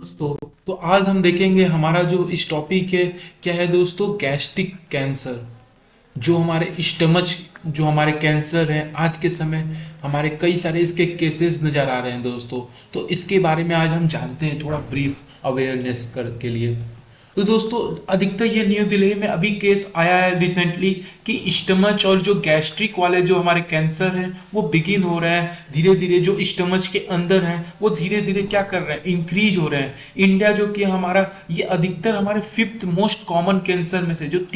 दोस्तों, तो आज हम देखेंगे हमारा जो इस टॉपिक है क्या है दोस्तों। गैस्ट्रिक कैंसर, जो हमारे स्टमच, जो हमारे कैंसर हैं आज के समय, हमारे कई सारे इसके केसेस नज़र आ रहे हैं दोस्तों। तो इसके बारे में आज हम जानते हैं थोड़ा ब्रीफ अवेयरनेस कर के लिए। तो दोस्तों, अधिकतर ये न्यू दिल्ली में अभी केस आया है रिसेंटली कि स्टमच और जो गैस्ट्रिक वाले जो हमारे कैंसर हैं वो बिगिन हो रहे हैं धीरे धीरे। जो स्टमच के अंदर हैं वो धीरे धीरे क्या कर रहे हैं, इंक्रीज हो रहे हैं। इंडिया जो कि हमारा ये अधिकतर हमारे फिफ्थ मोस्ट कॉमन कैंसर में से, जो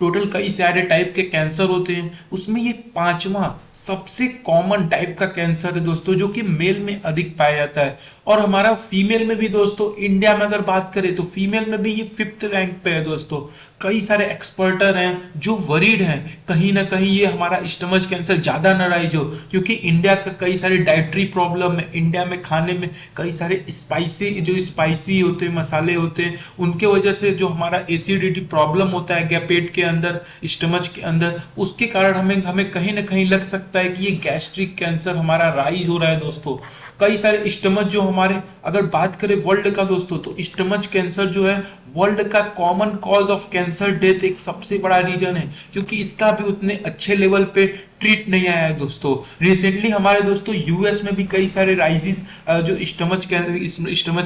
टोटल कई सारे टाइप के कैंसर होते हैं उसमें ये पांचवा सबसे कॉमन टाइप का कैंसर है दोस्तों, जो कि मेल में अधिक पाया जाता है। और हमारा फीमेल में भी दोस्तों, इंडिया में अगर बात करें तो फीमेल में भी ये फिफ्थ रैंक पे है दोस्तों। कई सारे एक्सपर्टर हैं जो वरीड हैं कहीं ना कहीं ये हमारा स्टमच कैंसर ज्यादा न राइज हो, क्योंकि इंडिया का कई सारे डाइटरी प्रॉब्लम है। इंडिया में खाने में कई सारे स्पाइसी होते हैं, मसाले होते हैं, उनके वजह से जो हमारा एसिडिटी प्रॉब्लम होता है पेट के अंदर, स्टमच के अंदर, उसके कारण हमें हमें कहीं ना कहीं लग सकता है कि ये गैस्ट्रिक कैंसर हमारा राइज हो रहा है दोस्तों। कई सारे स्टमच जो हमारे, अगर बात करें वर्ल्ड का दोस्तों, तो स्टमच कैंसर जो है वर्ल्ड का common cause of cancer death एक सबसे बड़ा रीजन है, क्योंकि इसका भी उतने अच्छे लेवल पे ट्रीट नहीं आया है दोस्तों। रिसेंटली हमारे दोस्तों यूएस में भी कई सारे राइजिस जो स्टमच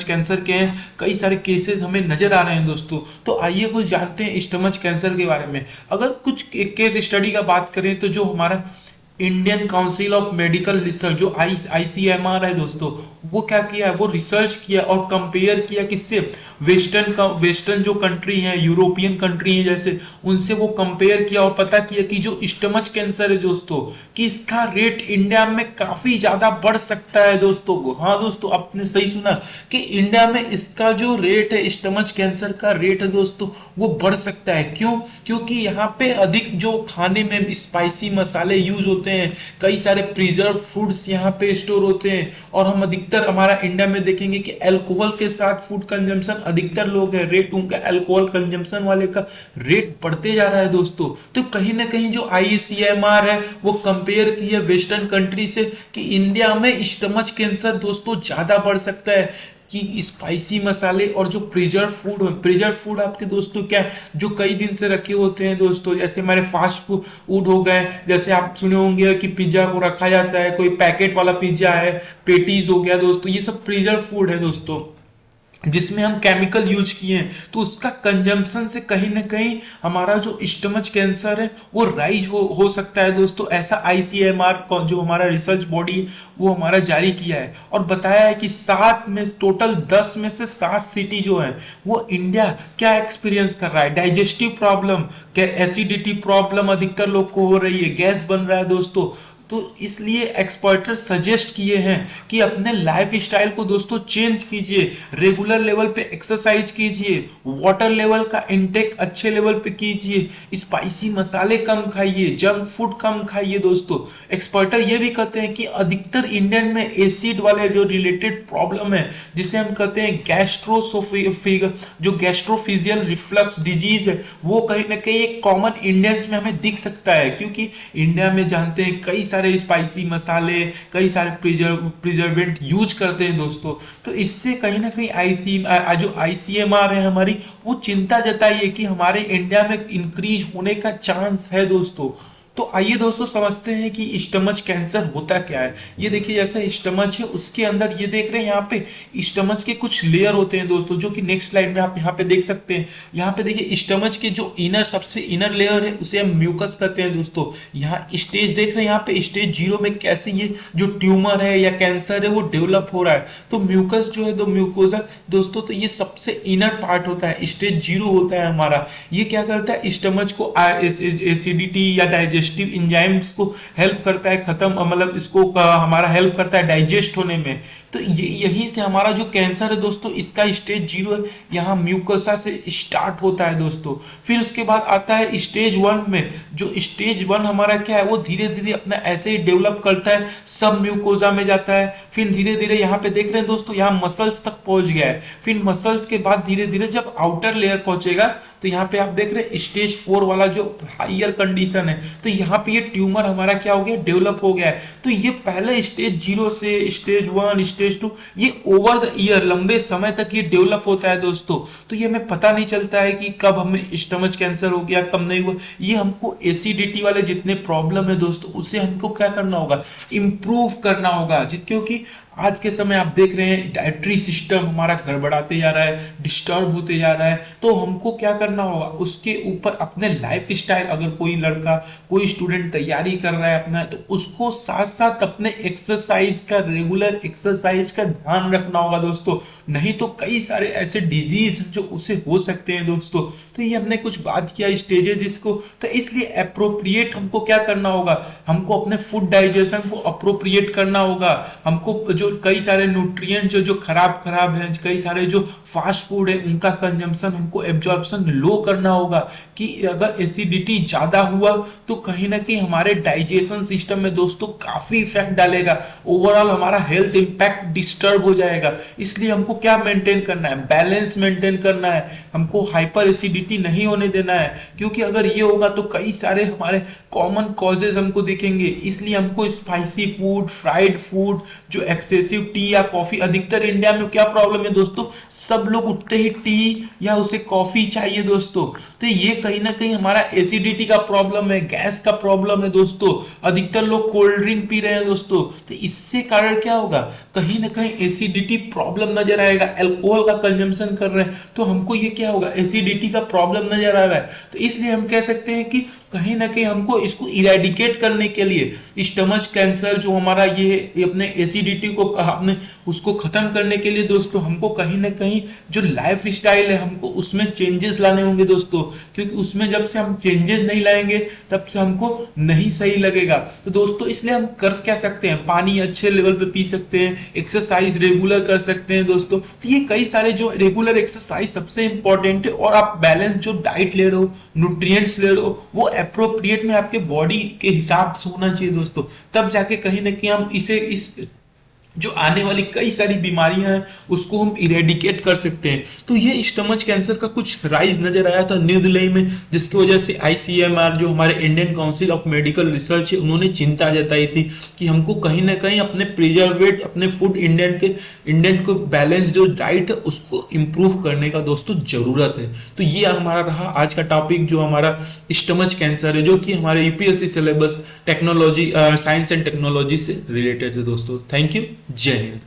कैंसर के हैं, कई सारे केसेस हमें नजर आ रहे हैं दोस्तों। तो आइए कुछ जानते हैं स्टमच कैंसर के बारे में। अगर कुछ केस स्टडी का बात करें तो जो हमारा Indian council of medical research, जो आईसीएमआर है दोस्तों, वो क्या किया है, वो रिसर्च किया और कंपेयर किया किससे, वेस्टर्न जो कंट्री है, यूरोपियन कंट्री है जैसे, उनसे वो कंपेयर किया और पता किया कि जो स्टमच कैंसर है दोस्तों, कि इसका रेट इंडिया में काफी ज्यादा बढ़ सकता है दोस्तों। हाँ दोस्तों, आपने सही सुना कि इंडिया में इसका जो रेट है, स्टमच कैंसर का रेट है दोस्तों, वो बढ़ सकता है। क्यों? क्योंकि यहाँ पे अधिक जो खाने में स्पाइसी मसाले यूज होते हैं, कई सारे प्रिजर्व फूड्स यहाँ पे स्टोर होते हैं, और हम अधिकतर हमारा इंडिया में देखेंगे कि अल्कोहल के साथ फूड कंजम्पशन अधिकतर लोग है, रेट उनका अल्कोहल कंजम्पशन वाले का रेट बढ़ते जा रहा है दोस्तों। तो कहीं ना कहीं जो आईसीएमआर है वो कंपेयर की है वेस्टर्न कंट्री से कि इंडिया में स्टमच कैंसर दोस्तों ज्यादा बढ़ सकता है, कि स्पाइसी मसाले और जो प्रिजर्व फूड आपके दोस्तों क्या है, जो कई दिन से रखे होते हैं दोस्तों, जैसे हमारे फास्ट फूड हो गए, जैसे आप सुने होंगे कि पिज्जा को रखा जाता है, कोई पैकेट वाला पिज्जा है, पेटीज हो गया दोस्तों, ये सब प्रिजर्व फूड है दोस्तों, जिसमें हम केमिकल यूज किए हैं। तो उसका कंजम्पशन से कहीं ना कहीं हमारा जो स्टमच कैंसर है वो राइज हो सकता है दोस्तों। ऐसा आईसीएमआर जो हमारा रिसर्च बॉडी है वो हमारा जारी किया है और बताया है कि 10 में से 7 सिटी जो है वो इंडिया क्या एक्सपीरियंस कर रहा है, डाइजेस्टिव प्रॉब्लम, एसिडिटी प्रॉब्लम अधिकतर लोग को हो रही है, गैस बन रहा है दोस्तों। तो इसलिए एक्सपर्टर सजेस्ट किए हैं कि अपने लाइफ स्टाइल को दोस्तों चेंज कीजिए, रेगुलर लेवल पे एक्सरसाइज कीजिए, वाटर लेवल का इनटेक अच्छे लेवल पे कीजिए, स्पाइसी मसाले कम खाइए, जंक फूड कम खाइए दोस्तों। एक्सपर्टर ये भी कहते हैं कि अधिकतर इंडियन में एसिड वाले जो रिलेटेड प्रॉब्लम है, जिसे हम कहते हैं जो गैस्ट्रोफिजियल रिफ्लक्स डिजीज है, वो कहीं ना कहीं एक कॉमन इंडियंस में हमें दिख सकता है, क्योंकि इंडिया में जानते हैं कई सारे स्पाइसी मसाले, कई सारे प्रिजर्वेंट यूज करते हैं दोस्तों। तो इससे कहीं ना कहीं जो आईसीएमआर है हमारी, वो चिंता जताई है कि हमारे इंडिया में इंक्रीज होने का चांस है दोस्तों। तो आइए दोस्तों समझते हैं कि स्टमच कैंसर होता क्या है। ये देखिए, जैसा स्टमच है उसके अंदर ये देख रहे हैं यहाँ पे स्टमच के कुछ लेयर होते हैं दोस्तों, जो कि नेक्स्ट स्लाइड में आप यहाँ पे देख सकते हैं। यहाँ पे देखिए स्टमच के जो सबसे इनर लेयर है उसे हम म्यूकस कहते हैं दोस्तों। यहाँ स्टेज देख रहे हैं, यहाँ पे स्टेज 0 में कैसे ये जो ट्यूमर है या कैंसर है वो डेवलप हो रहा है। तो म्यूकस जो है, तो म्यूकोजा दोस्तों, तो ये सबसे इनर पार्ट होता है, स्टेज 0 होता है हमारा। ये क्या करता है, स्टमच को एसिडिटी या डाइजेस्टिव एंजाइम्स को हेल्प करता है, खत्म मतलब इसको हमारा हेल्प करता है डाइजेस्ट होने में। तो यहीं से हमारा जो कैंसर है दोस्तों, इसका स्टेज 0 है, यहाँ म्यूकोसा से स्टार्ट होता है दोस्तों। फिर उसके बाद आता है स्टेज 1 में। जो स्टेज 1 हमारा क्या है, वो धीरे धीरे अपना ऐसे ही डेवलप करता है, सब म्यूकोजा में जाता है। फिर धीरे धीरे यहाँ पे देख रहे हैं दोस्तों, यहाँ मसल्स तक पहुंच गया है। फिर मसल्स के बाद धीरे धीरे जब आउटर लेयर पहुंचेगा, तो यहाँ पे आप देख रहे हैं स्टेज 4 वाला जो हायर कंडीशन है, तो यहाँ पे ये ट्यूमर हमारा क्या हो गया, डेवलप हो गया है। तो ये पहले स्टेज 0 से स्टेज 1, स्टेज स्टेज 2, ये ओवर द ईयर लंबे समय तक ये डेवलप होता है दोस्तों। तो ये हमें पता नहीं चलता है कि कब हमें स्टमच कैंसर हो गया, कब नहीं हुआ। ये हमको एसिडिटी वाले जितने प्रॉब्लम है दोस्तों, उससे हमको क्या करना होगा, इंप्रूव करना होगा। क्योंकि आज के समय आप देख रहे हैं डाइटरी सिस्टम हमारा गड़बड़ाते जा रहा है, डिस्टर्ब होते जा रहा है। तो हमको क्या करना होगा, उसके ऊपर अपने लाइफ स्टाइल, अगर कोई लड़का कोई स्टूडेंट तैयारी कर रहा है अपना, तो उसको साथ साथ अपने एक्सरसाइज का, रेगुलर एक्सरसाइज का ध्यान रखना होगा दोस्तों। नहीं तो कई सारे ऐसे डिजीज जो उसे हो सकते हैं दोस्तों। तो ये हमने कुछ बात किया स्टेजेस जिसको, तो इसलिए अप्रोप्रिएट हमको क्या करना होगा, हमको अपने फूड डाइजेशन को अप्रोप्रिएट करना होगा। हमको जो कई सारे न्यूट्रिएंट जो खराब खराब हैं, कई सारे जो फास्ट फूड है उनका कंजम्पशन हमको एब्जॉर्प्शन लो करना होगा। कि अगर एसिडिटी ज्यादा हुआ तो कहीं ना कहीं हमारे डाइजेशन सिस्टम में दोस्तों काफी इफेक्ट डालेगा, ओवरऑल हमारा हेल्थ इंपैक्ट डिस्टर्ब हो जाएगा। इसलिए हमको क्या मेंटेन करना है, बैलेंस मेंटेन करना है। हमको हाइपर एसिडिटी नहीं होने देना है, क्योंकि अगर ये होगा तो कई सारे हमारे कॉमन कॉजेज हमको दिखेंगे। इसलिए हमको स्पाइसी फूड, फ्राइड फूड, जो एक्सेसिव टी या कॉफी, अधिकतर इंडिया में क्या प्रॉब्लम है दोस्तों, सब लोग उठते ही टी या उसे कॉफी चाहिए दोस्तों। तो ये कहीं ना कहीं हमारा एसिडिटी का प्रॉब्लम है, गैस का प्रॉब्लम है दोस्तों। अधिकतर लोग कोल्ड ड्रिंक पी रहे हैं दोस्तों, तो इससे कारण क्या होगा, कहीं ना कहीं एसिडिटी प्रॉब्लम नजर आएगा। अल्कोहल का कंजम्पशन कर रहे हैं तो हमको ये क्या होगा, एसिडिटी का प्रॉब्लम नजर आ रहा है। तो इसलिए हम कह सकते हैं कि कहीं ना कहीं हमको इसको इरेडिकेट करने के लिए स्टमच कैंसर जो हमारा ये अपने एसिडिटी को अपने उसको खत्म करने के लिए दोस्तों, हमको कहीं ना कहीं जो लाइफ स्टाइल है हमको उसमें चेंजेस लाने होंगे दोस्तों। क्योंकि उसमें जब से हम चेंजेस नहीं लाएंगे तब से हमको नहीं सही लगेगा। तो दोस्तों इसलिए हम कर क्या सकते हैं, पानी अच्छे लेवल पे पी सकते हैं, एक्सरसाइज रेगुलर कर सकते हैं दोस्तों। तो ये कई सारे जो रेगुलर एक्सरसाइज सबसे इंपॉर्टेंट है, और आप बैलेंस जो डाइट ले रहे हो, न्यूट्रिएंट्स ले रहे हो, वो अप्रोप्रिएट में आपके बॉडी के हिसाब से होना चाहिए दोस्तों। तब जाके कहीं ना कहीं हम इस जो आने वाली कई सारी बीमारियां हैं उसको हम इरेडिकेट कर सकते हैं। तो ये स्टमच कैंसर का कुछ राइज नजर आया था न्यू दिल्ली में, जिसकी वजह से आईसीएमआर जो हमारे Indian council of medical research है, उन्होंने चिंता जताई थी कि हमको कहीं ना कहीं अपने प्रिजर्वेट, अपने फूड इंडियन को बैलेंस जो डाइट है उसको इंप्रूव करने का दोस्तों जरूरत है। तो ये हमारा रहा आज का टॉपिक जो हमारा स्टमच कैंसर है, जो कि हमारे UPSC syllabus technology, science and technology से रिलेटेड है दोस्तों। थैंक यू, जय हिंद।